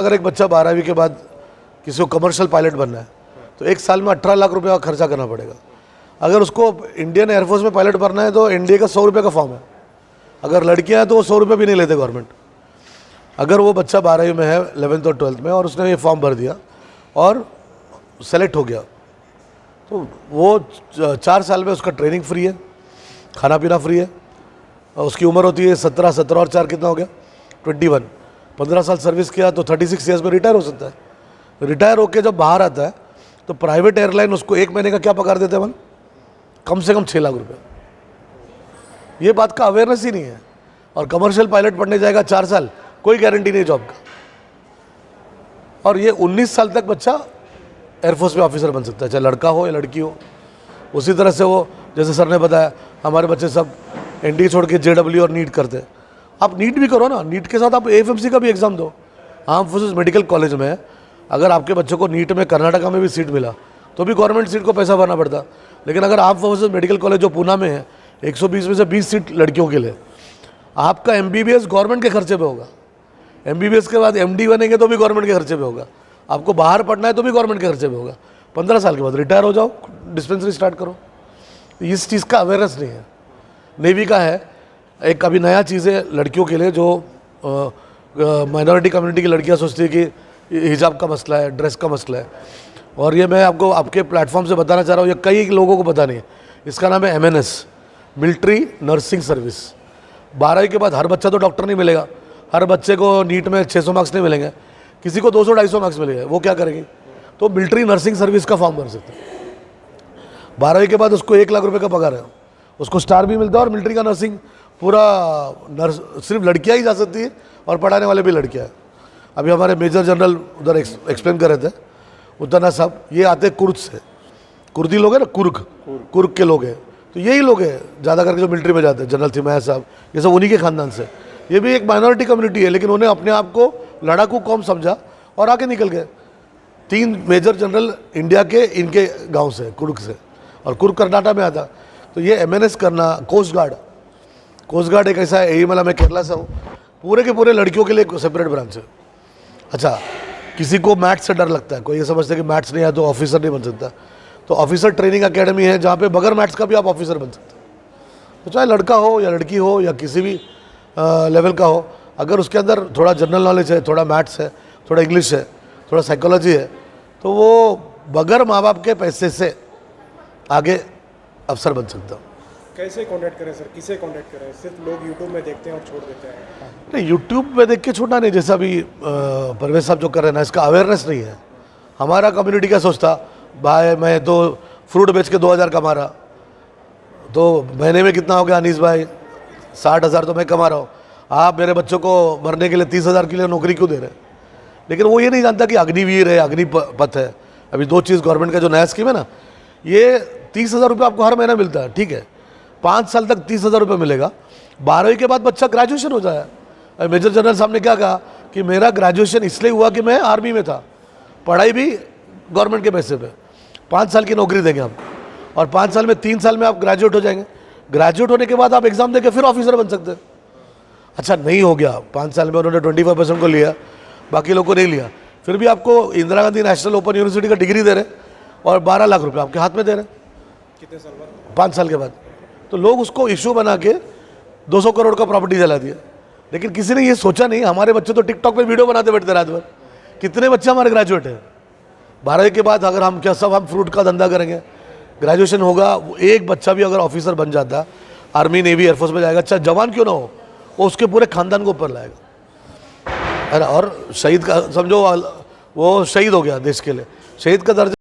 अगर एक बच्चा 12वीं के बाद किसी को कमर्शियल पायलट बनना है तो एक साल में 18 लाख रुपए का खर्चा करना पड़ेगा। अगर उसको इंडियन एयरफोर्स में पायलट बनना है तो एनडीए का 100 रुपये का फॉर्म है। अगर लड़कियां हैं तो वो 100 रुपये भी नहीं लेते गवर्नमेंट। अगर वो बच्चा 12वीं में है 11th और 12th में और उसने ये फॉर्म भर दिया और सेलेक्ट हो गया तो वो 4 साल में उसका ट्रेनिंग फ्री है, खाना पीना फ्री है। उसकी उम्र होती है 17 और 4 कितना हो गया 21। 15 साल सर्विस किया तो 36 ईयर्स में रिटायर हो सकता है। रिटायर होकर जब बाहर आता है तो प्राइवेट एयरलाइन उसको 1 महीने का क्या पगार देते हैं कम से कम 6 लाख रुपए। ये बात का अवेयरनेस ही नहीं है। और कमर्शियल पायलट पढ़ने जाएगा 4 साल, कोई गारंटी नहीं जॉब का। और ये 19 साल तक बच्चा एयरफोर्स में ऑफिसर बन सकता है, चाहे लड़का हो या लड़की हो। उसी तरह से वो जैसे सर ने बताया हमारे बच्चे सब एनडीए छोड़ के जेडब्ल्यू और नीट करते हैं। आप नीट भी करो ना, नीट के साथ आप एएफएमसी का भी एग्ज़ाम दो। आर्म फोर्सेस मेडिकल कॉलेज में अगर आपके बच्चों को नीट में कर्नाटका में भी सीट मिला तो भी गवर्नमेंट सीट को पैसा भरना पड़ता। लेकिन अगर आर्म फोर्सेस मेडिकल कॉलेज जो पूना में है 120 में से 20 सीट लड़कियों के लिए, आपका एमबीबीएस गवर्नमेंट के खर्चे पे होगा। एमबीबीएस के बाद एमडी बनेंगे तो भी गवर्नमेंट के खर्चे पे होगा। आपको बाहर पढ़ना है तो भी गवर्नमेंट के खर्चे पे होगा। 15 साल के बाद रिटायर हो जाओ, डिस्पेंसरी स्टार्ट करो। इस चीज़ का अवेयरनेस नहीं है। नेवी का है एक अभी नया चीज़ है लड़कियों के लिए, जो माइनॉरिटी कम्युनिटी की लड़कियां सोचती है कि हिजाब का मसला है, ड्रेस का मसला है। और ये मैं आपको आपके प्लेटफॉर्म से बताना चाह रहा हूँ, ये कई लोगों को पता नहीं है। इसका नाम है MNS, मिलिट्री नर्सिंग सर्विस। 12वीं के बाद हर बच्चा तो डॉक्टर नहीं मिलेगा, हर बच्चे को नीट में 600 मार्क्स नहीं मिलेंगे, किसी को 200-250 मार्क्स मिलेंगे। वो क्या करेगी? तो मिलिट्री नर्सिंग सर्विस का फॉर्म भर सकते हैं। 12वीं के बाद उसको 1 लाख रुपए का पगार है, उसको स्टार भी मिलता है। और मिलिट्री का नर्सिंग पूरा सिर्फ लड़कियां ही जा सकती है और पढ़ाने वाले भी लड़कियां हैं। अभी हमारे मेजर जनरल उधर एक्सप्लेन कर रहे थे उतना साहब, ये आते कुर्द से, कुर्दी लोग हैं ना, कुर्ग के लोग हैं। तो यही लोग हैं ज़्यादा करके जो मिलिट्री में जाते हैं। जनरल थिमैया साहब ये सब उन्हीं के खानदान से। ये भी एक माइनॉरिटी कम्युनिटी है, लेकिन उन्हें अपने आप को लड़ाकू कौम समझा और आगे निकल गए। 3 मेजर जनरल इंडिया के इनके गाँव से, कुर्ग से, और कुर्ग कर्नाटक में आता। तो ये MNS करना, कोस्ट गार्ड एक ऐसा है। एईमला में केरला से हूँ, पूरे के पूरे लड़कियों के लिए एक सेपरेट ब्रांच है। अच्छा, किसी को मैथ्स से डर लगता है, कोई ये समझता है कि मैथ्स नहीं आया तो ऑफिसर नहीं बन सकता, तो ऑफिसर ट्रेनिंग अकेडमी है जहाँ पे बगैर मैथ्स का भी आप ऑफिसर बन सकते हैं। तो चाहे लड़का हो या लड़की हो या किसी भी लेवल का हो, अगर उसके अंदर थोड़ा जनरल नॉलेज है, थोड़ा मैथ्स है, थोड़ा इंग्लिश है, थोड़ा साइकोलॉजी है, तो वो बगैर माँ बाप के पैसे से आगे अफसर बन सकता हूँ। कैसे कांटेक्ट करें सर, किसे कांटेक्ट करें? सिर्फ लोग यूट्यूब में देखते हैं और छोड़ देते हैं। नहीं, यूट्यूब में देख के छोड़ना नहीं। जैसा अभी परवेज साहब जो कर रहे हैं ना, इसका अवेयरनेस नहीं है। हमारा कम्युनिटी क्या सोचता, भाई मैं तो फ्रूट बेच के 2000 कमा रहा, तो महीने में कितना हो गया अनीस भाई? 60,000 तो मैं कमा रहा हूँ। आप मेरे बच्चों को मरने के लिए 30,000 के लिए नौकरी क्यों दे रहे हैं? लेकिन वो ये नहीं जानता कि अग्निवीर है, अग्निपथ है। अभी 2 चीज़ गवर्नमेंट का जो नया स्कीम है ना, ये 30,000 रुपये आपको हर महीना मिलता है, ठीक है। 5 साल तक 30,000 रुपये मिलेगा। 12वीं के बाद बच्चा ग्रेजुएशन हो जाए। मेजर जनरल साहब ने क्या कहा कि मेरा ग्रेजुएशन इसलिए हुआ कि मैं आर्मी में था, पढ़ाई भी गवर्नमेंट के पैसे पे। 5 साल की नौकरी देंगे हम, और 5 साल में 3 साल में आप ग्रेजुएट हो जाएंगे। ग्रेजुएट होने के बाद आप एग्जाम देके फिर ऑफिसर बन सकते हैं। अच्छा, नहीं हो गया 5 साल में, उन्होंने 25% को लिया, बाकी लोग को नहीं लिया, फिर भी आपको Indira Gandhi national open university का डिग्री दे रहे और 12 लाख रुपये आपके हाथ में दे रहे। कितने साल बाद? 5 साल के बाद। तो लोग उसको इशू बना के 200 करोड़ का प्रॉपर्टी जला दिया। लेकिन किसी ने ये सोचा नहीं, हमारे बच्चे तो टिकटॉक पे वीडियो बनाते बैठते रात भर। कितने बच्चे हमारे ग्रेजुएट हैं? 12वीं के बाद अगर हम क्या सब हम फ्रूट का धंधा करेंगे? ग्रेजुएशन होगा, एक बच्चा भी अगर ऑफिसर बन जाता, आर्मी नेवी एयरफोर्स में जाएगा, अच्छा जवान क्यों ना हो, वो उसके पूरे खानदान को ऊपर लाएगा। और शहीद का समझो, वो शहीद हो गया देश के लिए, शहीद का दर्जा